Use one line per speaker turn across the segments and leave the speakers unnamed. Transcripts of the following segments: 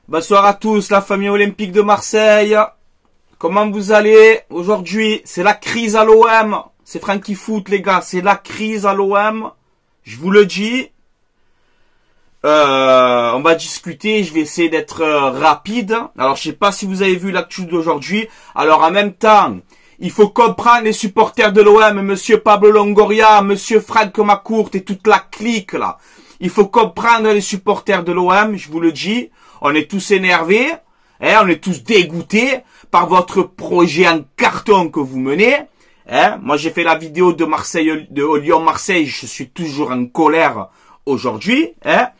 Bonsoir à tous, la famille olympique de Marseille. Comment vous allez? Aujourd'hui, c'est la crise à l'OM. C'est Francky Foot, les gars. C'est la crise à l'OM. Je vous le dis. On va discuter. Je vais essayer d'être rapide. Alors, je sais pas si vous avez vu l'actu d'aujourd'hui. Alors, en même temps, il faut comprendre les supporters de l'OM. Monsieur Pablo Longoria, monsieur Franck Macourt et toute la clique, là. Il faut comprendre les supporters de l'OM. Je vous le dis. On est tous énervés, hein, on est tous dégoûtés par votre projet en carton que vous menez. Hein. Moi, j'ai fait la vidéo de Marseille, de Lyon-Marseille. Je suis toujours en colère aujourd'hui. Hein.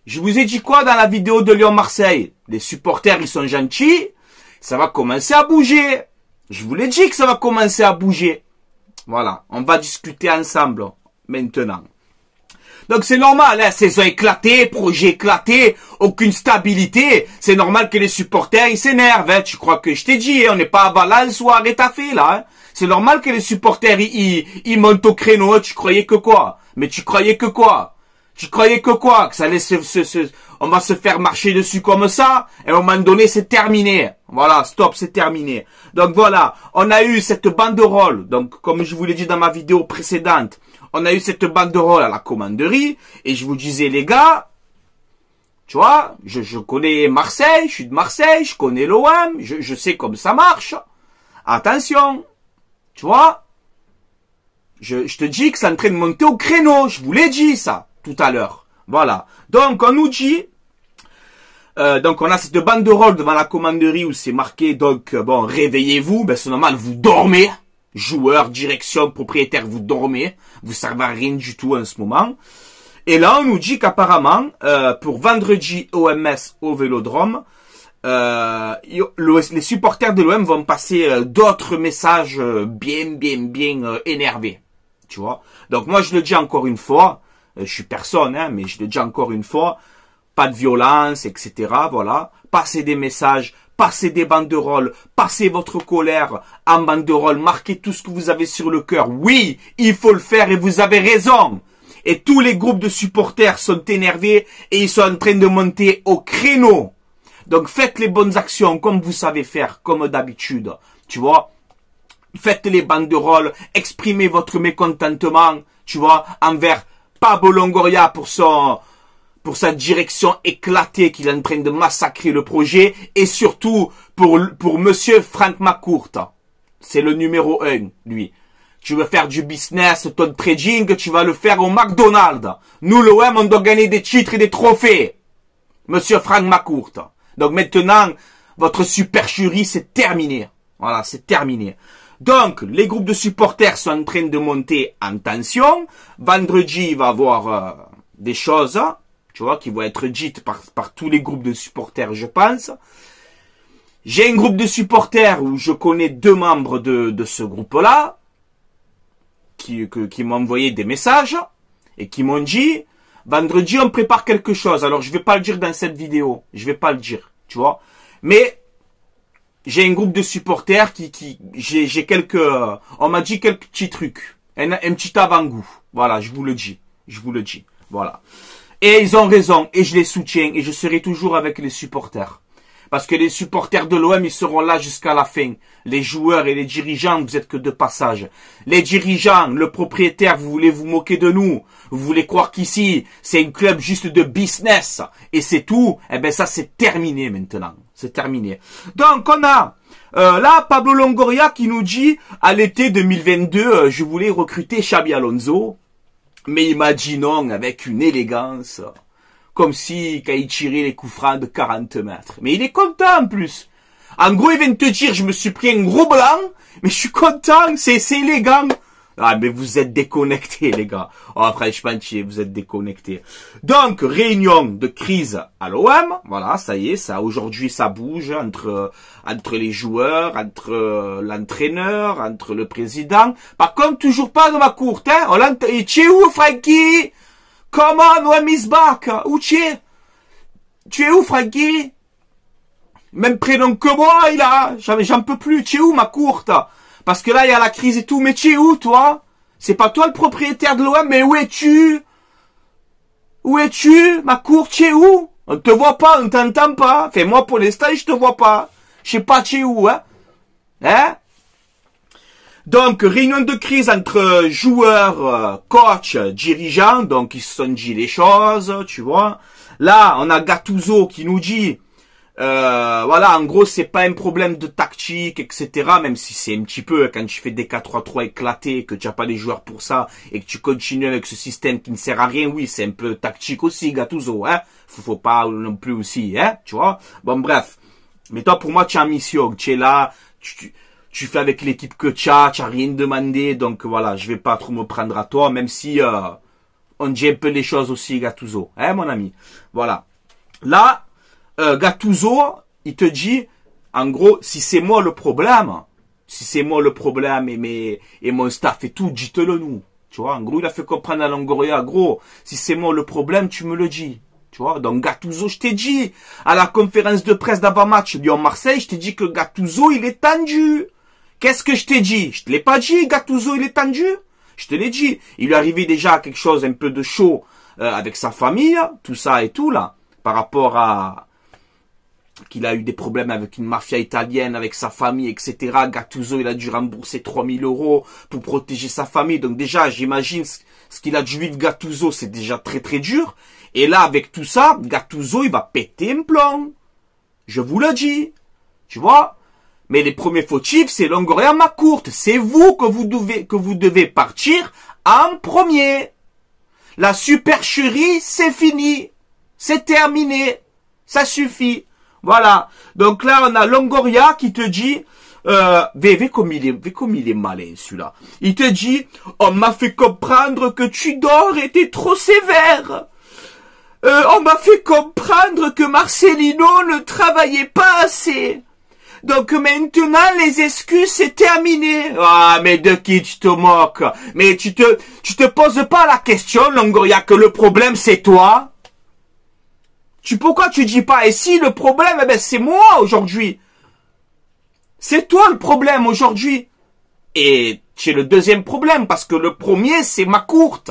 Je vous ai dit quoi dans la vidéo de Lyon-Marseille? Les supporters, ils sont gentils. Ça va commencer à bouger. Je vous l'ai dit que ça va commencer à bouger. Voilà, on va discuter ensemble maintenant. Donc c'est normal, hein, saison éclatée, projet éclaté, aucune stabilité. C'est normal que les supporters ils s'énervent. Hein. Tu crois que je t'ai dit, hein, on n'est pas à Valence ou à Rétafé là. Hein. C'est normal que les supporters ils montent au créneau. Tu croyais que quoi? Mais tu croyais que quoi? Tu croyais que quoi? Que ça allait on va se faire marcher dessus comme ça. Et à un moment donné c'est terminé. Voilà, stop, c'est terminé. Donc voilà, on a eu cette banderole. Donc comme je vous l'ai dit dans ma vidéo précédente. On a eu cette banderole à la commanderie, et je vous disais, les gars, tu vois, je connais Marseille, je suis de Marseille, je connais l'OM, je sais comme ça marche. Attention, tu vois, je te dis que c'est en train de monter au créneau, je vous l'ai dit ça, tout à l'heure. Voilà, donc on nous dit, donc on a cette banderole devant la commanderie où c'est marqué, donc, bon, réveillez-vous, ben c'est normal, vous dormez. Joueurs, direction, propriétaire, vous dormez, vous servez à rien du tout en ce moment. Et là, on nous dit qu'apparemment, pour vendredi OMS au Vélodrome, les supporters de l'OM vont passer d'autres messages bien énervés. Tu vois. Donc moi, je le dis encore une fois, je suis personne, hein, mais je le dis encore une fois, pas de violence, etc. Voilà. Passez des messages. Passez des banderoles, passez votre colère en banderole, marquez tout ce que vous avez sur le cœur. Oui, il faut le faire et vous avez raison. Et tous les groupes de supporters sont énervés et ils sont en train de monter au créneau. Donc faites les bonnes actions comme vous savez faire, comme d'habitude. Tu vois, faites les banderoles, exprimez votre mécontentement, tu vois, envers Pablo Longoria pour sa direction éclatée qu'il est en train de massacrer le projet, et surtout pour monsieur Franck Macourt. C'est le numéro 1, lui. Tu veux faire du business, ton trading, tu vas le faire au McDonald's. Nous, l'OM, on doit gagner des titres et des trophées. Monsieur Franck Macourt. Donc maintenant, votre supercherie, c'est terminé. Voilà, c'est terminé. Donc, les groupes de supporters sont en train de monter en tension. Vendredi, il va y avoir des choses, tu vois, qui vont être dites par tous les groupes de supporters, je pense. J'ai un groupe de supporters où je connais 2 membres de ce groupe-là, qui m'ont envoyé des messages, et qui m'ont dit, vendredi, on prépare quelque chose. Alors, je vais pas le dire dans cette vidéo. Je vais pas le dire, tu vois. Mais, j'ai un groupe de supporters j'ai quelques, on m'a dit quelques petits trucs. Un petit avant-goût. Voilà, je vous le dis. Je vous le dis. Voilà. Et ils ont raison, et je les soutiens, et je serai toujours avec les supporters. Parce que les supporters de l'OM, ils seront là jusqu'à la fin. Les joueurs et les dirigeants, vous êtes que de passage. Les dirigeants, le propriétaire, vous voulez vous moquer de nous. Vous voulez croire qu'ici, c'est un club juste de business. Et c'est tout. Eh ben ça, c'est terminé maintenant. C'est terminé. Donc, on a là Pablo Longoria qui nous dit, à l'été 2022, je voulais recruter Xabi Alonso. Mais il m'a dit non avec une élégance, comme si quand il tirait les coups francs de 40 mètres. Mais il est content en plus. En gros, il vient de te dire, je me suis pris un gros blanc, mais je suis content, c'est élégant. Ah, mais vous êtes déconnectés, les gars. Oh, franchement, vous êtes déconnectés. Donc, réunion de crise à l'OM. Voilà, ça y est, ça, aujourd'hui, ça bouge entre les joueurs, entre l'entraîneur, entre le président. Par contre, toujours pas de Macourt, hein. Tu es où, Francky? Come on, OM is back. Où tu es? Tu es où, Francky? Même prénom que moi, il a. J'en peux plus. Tu es où, Macourt? Parce que là, il y a la crise et tout. Mais tu es où, toi? C'est pas toi le propriétaire de l'OM, mais où es-tu? Où es-tu, Macourt? Tu es où? On te voit pas, on t'entend pas. Enfin, moi, pour l'instant, je te vois pas. Je sais pas tu es où, hein. Hein? Donc, réunion de crise entre joueurs, coach, dirigeants. Donc, ils se sont dit les choses, tu vois. Là, on a Gattuso qui nous dit, voilà, en gros, c'est pas un problème de tactique, etc. Même si c'est un petit peu, quand tu fais des 4-3-3 éclatés, que tu n'as pas les joueurs pour ça, et que tu continues avec ce système qui ne sert à rien, oui, c'est un peu tactique aussi, Gattuso, hein. Faut pas non plus aussi, hein, tu vois. Bon, bref. Mais toi, pour moi, tu es en mission, tu es là, tu fais avec l'équipe que tu n'as rien demandé, donc voilà, je vais pas trop me prendre à toi, même si, on dit un peu les choses aussi, Gattuso, hein, mon ami. Voilà. Là, Gattuso, il te dit, en gros, si c'est moi le problème et mon staff et tout, dites-le nous. Tu vois, en gros, il a fait comprendre à Longoria, gros, si c'est moi le problème, tu me le dis. Tu vois, donc Gattuso, je t'ai dit, à la conférence de presse d'avant-match Lyon-Marseille, je t'ai dit que Gattuso, il est tendu. Qu'est-ce que je t'ai dit? Je te l'ai pas dit, Gattuso, il est tendu? Je te l'ai dit. Il lui arrivait déjà quelque chose un peu de chaud avec sa famille, tout ça et tout, là, par rapport à qu'il a eu des problèmes avec une mafia italienne, avec sa famille, etc. Gattuso, il a dû rembourser 3000 € pour protéger sa famille. Donc déjà, j'imagine ce qu'il a dû vivre Gattuso, c'est déjà très très dur. Et là, avec tout ça, Gattuso, il va péter un plomb. Je vous le dis. Tu vois? Mais les premiers fautifs, c'est Longoria McCourt. C'est vous que vous devez partir en premier. La supercherie, c'est fini. C'est terminé. Ça suffit. Voilà. Donc là, on a Longoria qui te dit, ve comme il est malin, celui-là. Il te dit, on m'a fait comprendre que Tudor était trop sévère. On m'a fait comprendre que Marcelino ne travaillait pas assez. Donc maintenant, les excuses, c'est terminé. Ah, mais de qui tu te moques? Mais tu te poses pas la question, Longoria, que le problème, c'est toi? Pourquoi tu dis pas? Et si le problème, eh ben, c'est moi aujourd'hui. C'est toi le problème aujourd'hui. Et c'est le deuxième problème, parce que le premier, c'est McCourt.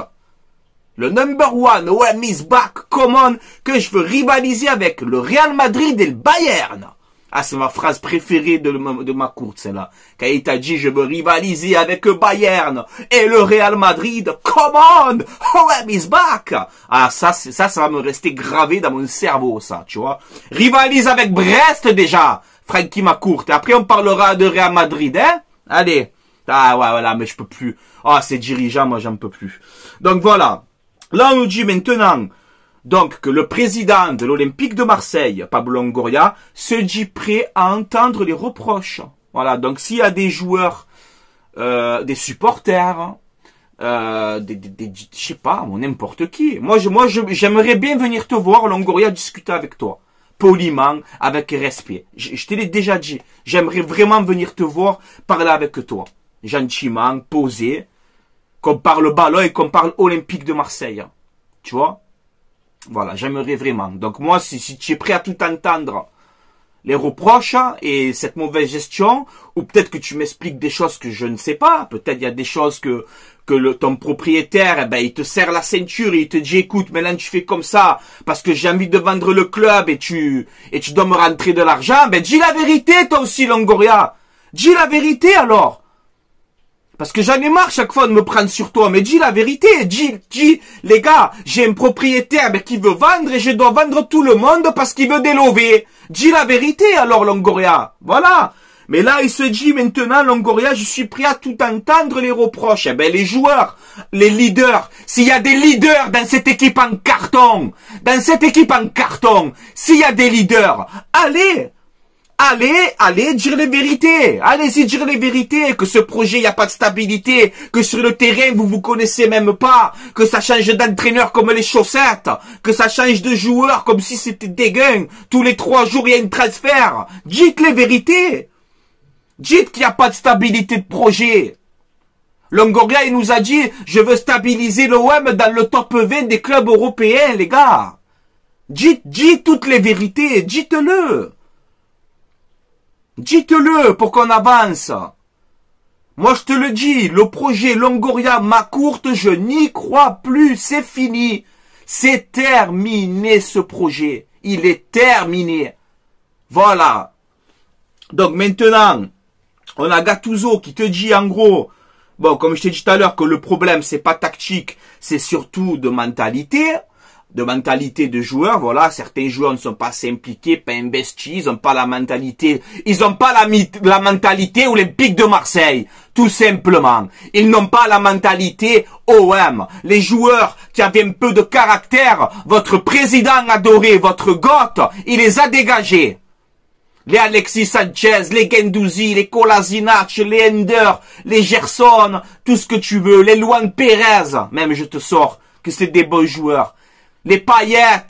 Le number one, ouais, Miss Back, common, que je veux rivaliser avec le Real Madrid et le Bayern. Ah, c'est ma phrase préférée de McCourt, celle-là. Quand il t'a dit, je veux rivaliser avec le Bayern et le Real Madrid, common, ouais, Miss Back. Ah, ça va me rester gravé dans mon cerveau, ça, tu vois. Rivalise avec Brest, déjà, Frankie McCourt. Et après, on parlera de Real Madrid, hein. Allez. Ah, ouais, voilà, mais je peux plus. Ah, ces dirigeants, moi, j'en peux plus. Donc, voilà. Là, on nous dit maintenant, donc, que le président de l'Olympique de Marseille, Pablo Longoria, se dit prêt à entendre les reproches. Voilà. Donc, s'il y a des joueurs, des supporters, je sais pas, n'importe qui. Moi, j'aimerais bien venir te voir, Longoria, discuter avec toi. Poliment, avec respect. Je te l'ai déjà dit. J'aimerais vraiment venir te voir, parler avec toi. Gentiment, posé. Qu'on parle ballon et qu'on parle Olympique de Marseille. Tu vois? Voilà, j'aimerais vraiment. Donc moi, si tu es prêt à tout entendre, les reproches et cette mauvaise gestion, ou peut-être que tu m'expliques des choses que je ne sais pas, peut-être il y a des choses que ton propriétaire, eh ben, il te serre la ceinture et il te dit, écoute, maintenant tu fais comme ça, parce que j'ai envie de vendre le club et tu dois me rentrer de l'argent, ben dis la vérité toi aussi, Longoria. Dis la vérité alors. Parce que j'en ai marre chaque fois de me prendre sur toi. Mais dis la vérité. Dis, les gars, j'ai un propriétaire qui veut vendre et je dois vendre tout le monde parce qu'il veut délover. Dis la vérité alors, Longoria. Voilà. Mais là, il se dit maintenant, Longoria, je suis prêt à tout entendre les reproches. Eh ben, les joueurs, les leaders, s'il y a des leaders dans cette équipe en carton, s'il y a des leaders, allez dire les vérités. Allez-y dire les vérités. Que ce projet, il n'y a pas de stabilité. Que sur le terrain, vous connaissez même pas. Que ça change d'entraîneur comme les chaussettes. Que ça change de joueur comme si c'était dégueu. Tous les 3 jours, il y a une transfert. Dites les vérités. Dites qu'il n'y a pas de stabilité de projet. Longoria, il nous a dit, je veux stabiliser l'OM dans le top 20 des clubs européens, les gars. Dites toutes les vérités. Dites-le. Dites-le pour qu'on avance. Moi, je te le dis, le projet Longoria McCourt, je n'y crois plus. C'est fini. C'est terminé ce projet. Il est terminé. Voilà. Donc maintenant, on a Gattuso qui te dit en gros, bon, comme je t'ai dit tout à l'heure, que le problème, c'est pas tactique, c'est surtout de mentalité de joueurs. Voilà, certains joueurs ne sont pas assez impliqués, pas investis, ils n'ont pas la mentalité, la mentalité olympique de Marseille, tout simplement. Ils n'ont pas la mentalité OM. Les joueurs qui avaient un peu de caractère, votre président adoré, votre goth, il les a dégagés. Les Alexis Sanchez, les Guendouzi, les Kolasinac, les Ender, les Gerson, tout ce que tu veux, les Luan Pérez, même je te sors que c'est des bons joueurs. Les Payet,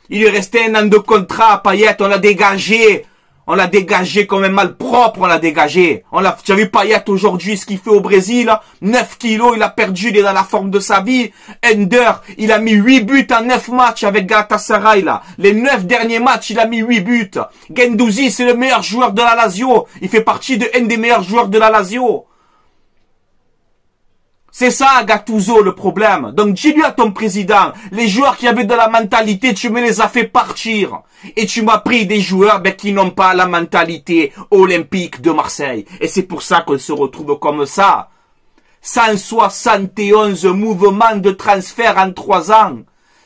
il lui restait un an de contrat, Payet, on l'a dégagé comme un malpropre, on l'a dégagé. Tu as vu Payet aujourd'hui, ce qu'il fait au Brésil, 9 kilos, il a perdu, il est dans la forme de sa vie. Ender, il a mis 8 buts en 9 matchs avec Galatasaray, là. Les 9 derniers matchs, il a mis 8 buts. Guendouzi, c'est le meilleur joueur de la Lazio. Il fait partie de un des meilleurs joueurs de la Lazio. C'est ça, Gattuso, le problème. Donc, dis-lui à ton président, les joueurs qui avaient de la mentalité, tu me les as fait partir. Et tu m'as pris des joueurs qui n'ont pas la mentalité olympique de Marseille. Et c'est pour ça qu'on se retrouve comme ça. 171 mouvements de transfert en 3 ans.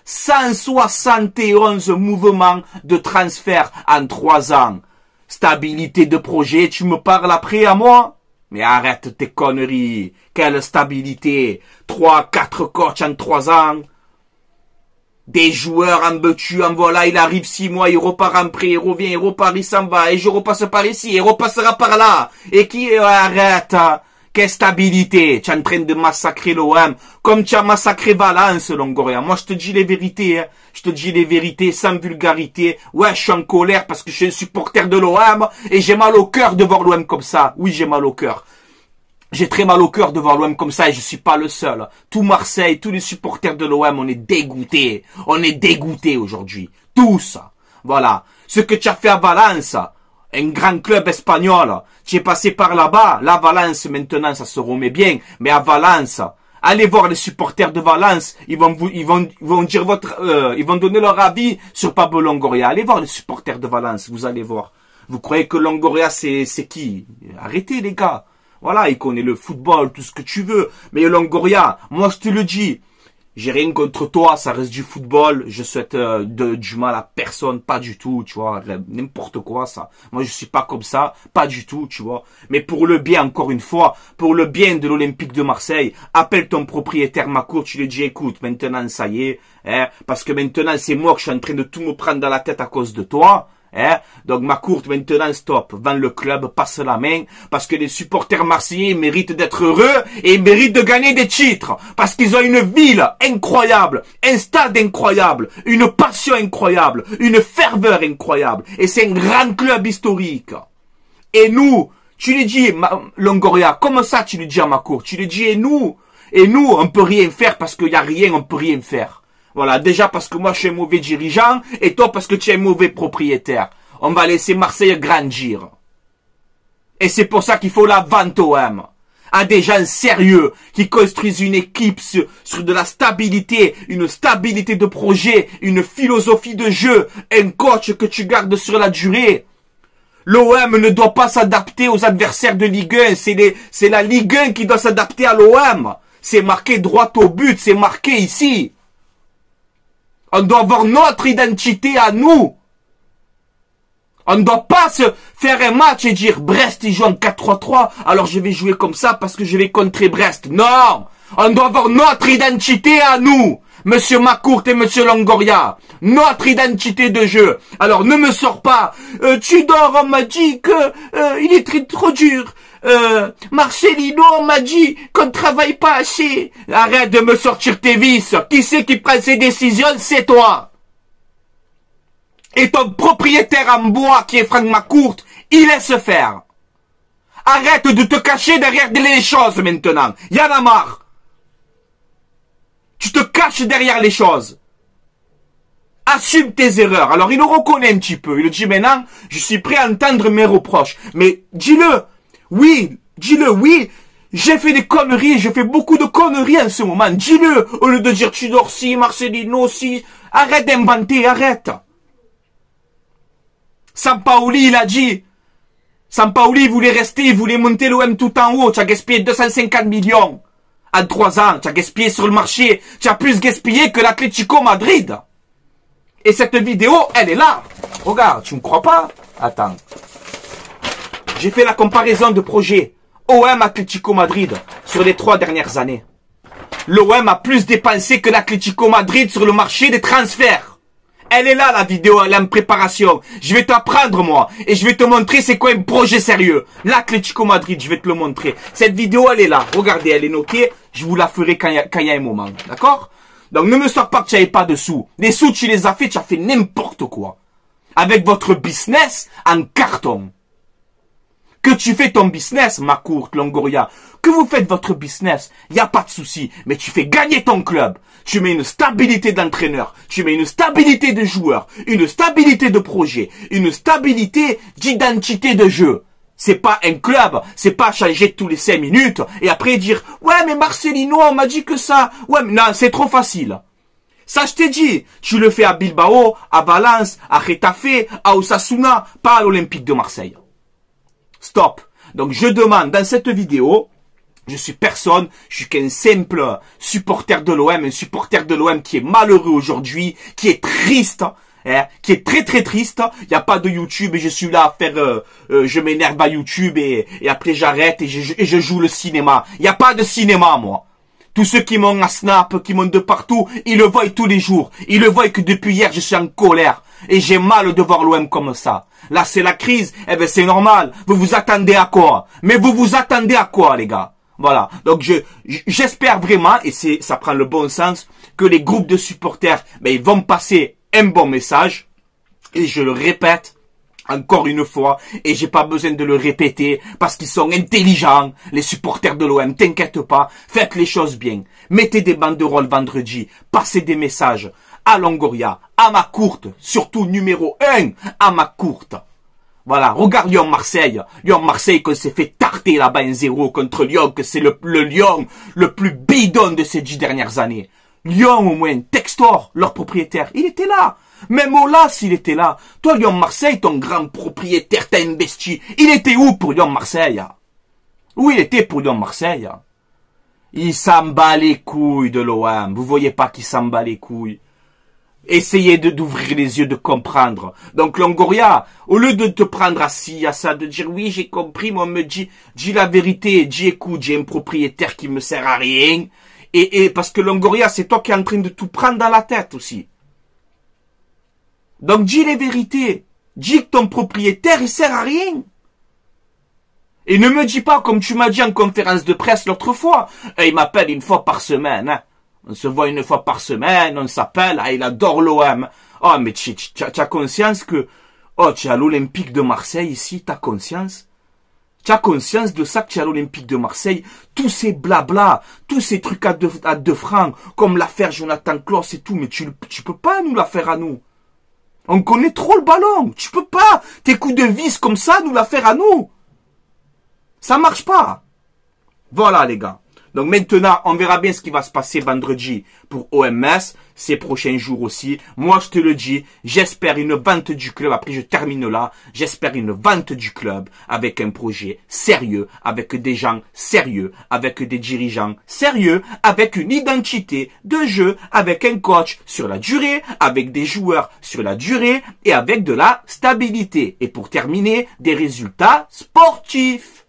171 mouvements de transfert en 3 ans. Stabilité de projet, tu me parles après à moi? Mais arrête tes conneries. Quelle stabilité. 3, 4 coachs en 3 ans. Des joueurs en veux-tu, en voilà. Il arrive 6 mois, il repart en prêt, il revient, il repart, il s'en va. Et je repasse par ici, il repassera par là. Et qui arrête. Quelle stabilité. Tu es en train de massacrer l'OM. Comme tu as massacré Valence, Longoria. Moi, je te dis les vérités. Hein. Je te dis les vérités sans vulgarité. Ouais, je suis en colère parce que je suis un supporter de l'OM. Et j'ai mal au cœur de voir l'OM comme ça. Oui, j'ai mal au cœur. J'ai très mal au cœur de voir l'OM comme ça et je suis pas le seul. Tout Marseille, tous les supporters de l'OM, on est dégoûtés. On est dégoûtés aujourd'hui. Tous. Voilà. Ce que tu as fait à Valence, un grand club espagnol, tu es passé par là-bas. La Valence, maintenant, ça se remet bien. Mais à Valence, allez voir les supporters de Valence. Ils vont dire ils vont donner leur avis sur Pablo Longoria. Allez voir les supporters de Valence. Vous allez voir. Vous croyez que Longoria, c'est qui? Arrêtez, les gars. Voilà, il connaît le football, tout ce que tu veux. Mais Longoria, moi je te le dis, j'ai rien contre toi, ça reste du football. Je souhaite du mal à personne, pas du tout, tu vois. N'importe quoi, ça. Moi je suis pas comme ça, pas du tout, tu vois. Mais pour le bien, encore une fois, pour le bien de l'Olympique de Marseille, appelle ton propriétaire Macourt, tu lui dis, écoute, maintenant ça y est, hein, parce que maintenant c'est moi que je suis en train de tout me prendre dans la tête à cause de toi. Hein? Donc Macourt, maintenant stop, vends le club, passe la main, parce que les supporters marseillais méritent d'être heureux et ils méritent de gagner des titres, parce qu'ils ont une ville incroyable, un stade incroyable, une passion incroyable, une ferveur incroyable, et c'est un grand club historique. Et nous, tu lui dis, Longoria, comment ça tu lui dis à Macourt? Tu lui dis, et nous, on peut rien faire parce qu'il y a rien, on peut rien faire. Voilà, déjà parce que moi je suis un mauvais dirigeant et toi parce que tu es un mauvais propriétaire. On va laisser Marseille grandir. Et c'est pour ça qu'il faut la vente OM. À des gens sérieux qui construisent une équipe sur de la stabilité, une stabilité de projet, une philosophie de jeu, un coach que tu gardes sur la durée. L'OM ne doit pas s'adapter aux adversaires de Ligue 1. C'est la Ligue 1 qui doit s'adapter à l'OM. C'est marqué droit au but, c'est marqué ici. On doit avoir notre identité à nous. On ne doit pas se faire un match et dire Brest ils jouent en 4-3-3, alors je vais jouer comme ça parce que je vais contrer Brest. Non, on doit avoir notre identité à nous, Monsieur Macourt et Monsieur Longoria. Notre identité de jeu. Alors ne me sors pas. Tudor, on m'a dit que il est trop dur. Marcelino m'a dit qu'on ne travaille pas assez. Arrête de me sortir tes vices. Qui c'est qui prend ces décisions? C'est toi. Et ton propriétaire en bois, qui est Franck Macourt, il laisse faire. Arrête de te cacher derrière les choses maintenant. Y en a marre. Tu te caches derrière les choses. Assume tes erreurs. Alors il le reconnaît un petit peu. Il le dit maintenant, je suis prêt à entendre mes reproches. Mais dis-le. Oui, dis-le, oui, j'ai fait des conneries, j'ai fait beaucoup de conneries en ce moment, dis-le, au lieu de dire Tudor si, Marcelino si, arrête d'inventer, arrête. Sampaoli, il a dit. Sampaoli, il voulait rester, il voulait monter l'OM tout en haut. Tu as gaspillé 250 millions. En 3 ans, tu as gaspillé sur le marché. Tu as plus gaspillé que l'Atlético Madrid. Et cette vidéo, elle est là. Regarde, tu me crois pas? Attends. J'ai fait la comparaison de projet OM Atlético Madrid sur les 3 dernières années. L'OM a plus dépensé que l'Atlético Madrid sur le marché des transferts. Elle est là, la vidéo, elle est en préparation. Je vais t'apprendre, moi. Et je vais te montrer c'est quoi un projet sérieux. L'Atlético Madrid, je vais te le montrer. Cette vidéo, elle est là. Regardez, elle est notée. Je vous la ferai quand il y a un moment. D'accord? Donc, ne me sors pas que tu n'avais pas de sous. Les sous, tu les as fait, tu as fait n'importe quoi. Avec votre business en carton. Que tu fais ton business, ma courte Longoria, que vous faites votre business, il n'y a pas de souci, mais tu fais gagner ton club. Tu mets une stabilité d'entraîneur, tu mets une stabilité de joueur, une stabilité de projet, une stabilité d'identité de jeu. C'est pas un club, c'est pas changer tous les 5 minutes et après dire « Ouais, mais Marcelino, on m'a dit que ça. » Ouais, mais non, c'est trop facile. Ça, je t'ai dit, tu le fais à Bilbao, à Valence, à Getafe, à Osasuna, pas à l'Olympique de Marseille. Stop. Donc, je demande dans cette vidéo, je suis personne, je suis qu'un simple supporter de l'OM, un supporter de l'OM qui est malheureux aujourd'hui, qui est triste, hein, qui est très très triste. Il n'y a pas de YouTube et je suis là à faire, je m'énerve à YouTube et après j'arrête et je joue le cinéma. Il n'y a pas de cinéma, moi. Tous ceux qui m'ont à Snap, qui m'ont de partout, ils le voient tous les jours. Ils le voient que depuis hier, je suis en colère. Et j'ai mal de voir l'OM comme ça. Là, c'est la crise. Eh ben, c'est normal. Vous vous attendez à quoi? Mais vous vous attendez à quoi, les gars? Voilà. Donc, j'espère vraiment, et ça prend le bon sens, que les groupes de supporters, ben, ils vont passer un bon message. Et je le répète, encore une fois, et j'ai pas besoin de le répéter, parce qu'ils sont intelligents, les supporters de l'OM, t'inquiète pas, faites les choses bien. Mettez des banderoles vendredi, passez des messages à Longoria, à ma courte, surtout numéro 1, à ma courte. Voilà, regarde Lyon-Marseille. Lyon-Marseille qu'on s'est fait tarter là-bas 1-0 contre Lyon, que c'est le Lyon le plus bidon de ces 10 dernières années. Lyon au moins, Textor, leur propriétaire, il était là. Même Olas, il était là. Toi, Lyon-Marseille, ton grand propriétaire, t'as investi. Il était où pour Lyon-Marseille? Où il était pour Lyon-Marseille? Il s'en bat les couilles de l'OM. Vous voyez pas qu'il s'en bat les couilles? Essayez d'ouvrir les yeux, de comprendre. Donc, Longoria, au lieu de te prendre à ci, à ça, de dire, oui, j'ai compris, moi, on me dit la vérité, dis, écoute, j'ai un propriétaire qui me sert à rien. Et parce que Longoria, c'est toi qui es en train de tout prendre dans la tête aussi. Donc, dis les vérités. Dis que ton propriétaire, il sert à rien. Et ne me dis pas, comme tu m'as dit en conférence de presse l'autre fois, il m'appelle une fois par semaine, hein. On se voit une fois par semaine, on s'appelle, il adore l'OM. Oh, mais tu as conscience que, oh, tu es à l'Olympique de Marseille ici, tu as conscience? Tu as conscience de ça que tu es à l'Olympique de Marseille? Tous ces blabla, tous ces trucs à 2 francs, comme l'affaire Jonathan Klaus et tout, mais tu peux pas nous la faire à nous. On connaît trop le ballon. Tu peux pas, tes coups de vis comme ça, nous la faire à nous. Ça marche pas. Voilà, les gars. Donc maintenant, on verra bien ce qui va se passer vendredi pour OMS, ces prochains jours aussi. Moi, je te le dis, j'espère une vente du club. Après, je termine là. J'espère une vente du club avec un projet sérieux, avec des gens sérieux, avec des dirigeants sérieux, avec une identité de jeu, avec un coach sur la durée, avec des joueurs sur la durée et avec de la stabilité. Et pour terminer, des résultats sportifs.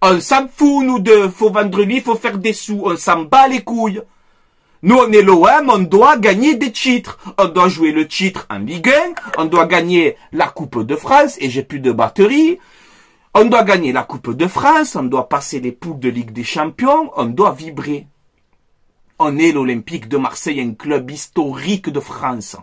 On s'en fout, nous deux. Faut vendredi, faut faire des sous. On s'en bat les couilles. Nous, on est l'OM, on doit gagner des titres. On doit jouer le titre en Ligue 1. On doit gagner la Coupe de France. Et j'ai plus de batterie. On doit gagner la Coupe de France. On doit passer les poules de Ligue des Champions. On doit vibrer. On est l'Olympique de Marseille, un club historique de France.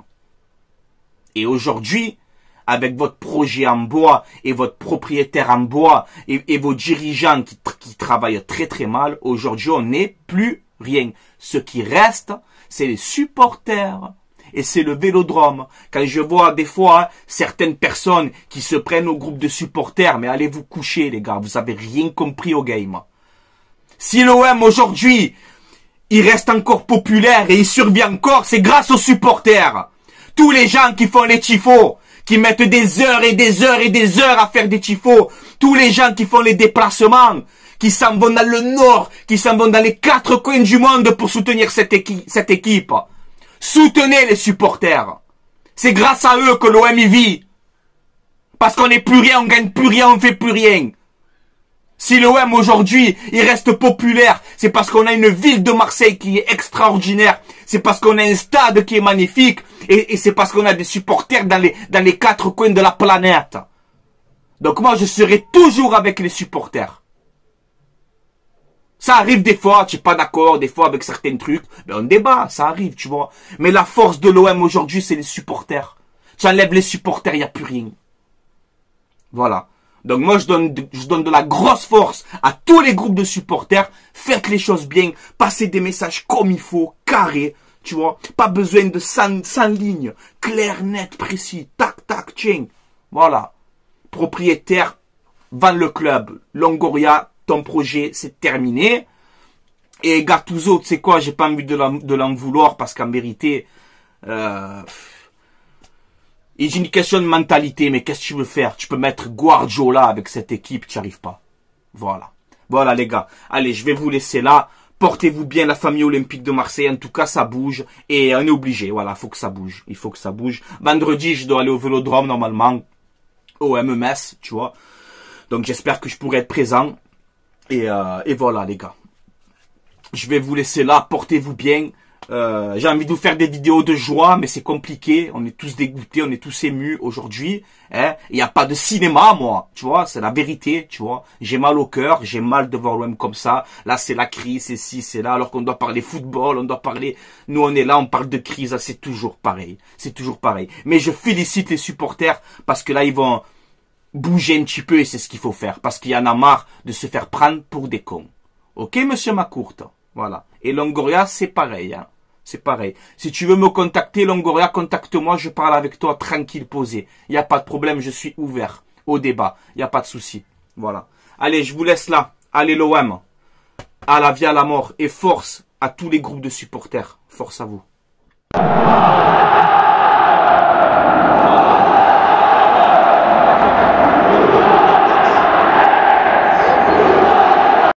Et aujourd'hui, avec votre projet en bois et votre propriétaire en bois et vos dirigeants qui travaillent très très mal, aujourd'hui on n'est plus rien. Ce qui reste, c'est les supporters et c'est le vélodrome. Quand je vois des fois certaines personnes qui se prennent au groupe de supporters, mais allez vous coucher les gars, vous avez rien compris au game. Si l'OM aujourd'hui, il reste encore populaire et il survit encore, c'est grâce aux supporters. Tous les gens qui font les tifos, qui mettent des heures et des heures et des heures à faire des tifos. Tous les gens qui font les déplacements, qui s'en vont dans le nord, qui s'en vont dans les 4 coins du monde pour soutenir cette équipe. Soutenez les supporters. C'est grâce à eux que l'OM y vit. Parce qu'on n'est plus rien, on gagne plus rien, on fait plus rien. Si l'OM aujourd'hui, il reste populaire, c'est parce qu'on a une ville de Marseille qui est extraordinaire. C'est parce qu'on a un stade qui est magnifique. Et c'est parce qu'on a des supporters dans les 4 coins de la planète. Donc moi, je serai toujours avec les supporters. Ça arrive des fois, tu n'es pas d'accord, des fois avec certains trucs. Mais on débat, ça arrive, tu vois. Mais la force de l'OM aujourd'hui, c'est les supporters. Tu enlèves les supporters, il n'y a plus rien. Voilà. Donc moi, je donne de la grosse force à tous les groupes de supporters. Faites les choses bien. Passez des messages comme il faut, carré. Tu vois, pas besoin de 100 lignes. Clair, net, précis. Tac, tac, tiens. Voilà. Propriétaire, vend le club. Longoria, ton projet, c'est terminé. Et Gattuso, tu sais quoi, j'ai pas envie de l'en vouloir parce qu'en vérité... j'ai une question de mentalité, mais qu'est-ce que tu veux faire? Tu peux mettre Guardiola avec cette équipe, tu n'y arrives pas. Voilà. Voilà les gars. Allez, je vais vous laisser là. Portez-vous bien la famille olympique de Marseille. En tout cas, ça bouge. Et on est obligé. Voilà, faut que ça bouge. Il faut que ça bouge. Vendredi, je dois aller au Vélodrome normalement. Au MMS, tu vois. Donc j'espère que je pourrai être présent. Et voilà les gars. Je vais vous laisser là. Portez-vous bien. J'ai envie de vous faire des vidéos de joie, mais c'est compliqué. On est tous dégoûtés, on est tous émus aujourd'hui. Hein. Il n'y a pas de cinéma, moi. Tu vois, c'est la vérité, tu vois. J'ai mal au cœur, j'ai mal de voir l'OM comme ça. Là, c'est la crise, c'est ci, c'est là. Alors qu'on doit parler football, on doit parler... Nous, on est là, on parle de crise. C'est toujours pareil. C'est toujours pareil. Mais je félicite les supporters parce que là, ils vont bouger un petit peu et c'est ce qu'il faut faire. Parce qu'il y en a marre de se faire prendre pour des cons. Ok, monsieur Macourte? Voilà. Et Longoria, c'est pareil, hein. C'est pareil. Si tu veux me contacter, Longoria, contacte-moi, je parle avec toi tranquille, posé. Il n'y a pas de problème, je suis ouvert au débat. Il n'y a pas de souci. Voilà. Allez, je vous laisse là. Allez l'OM. À la vie, à la mort. Et force à tous les groupes de supporters. Force à vous.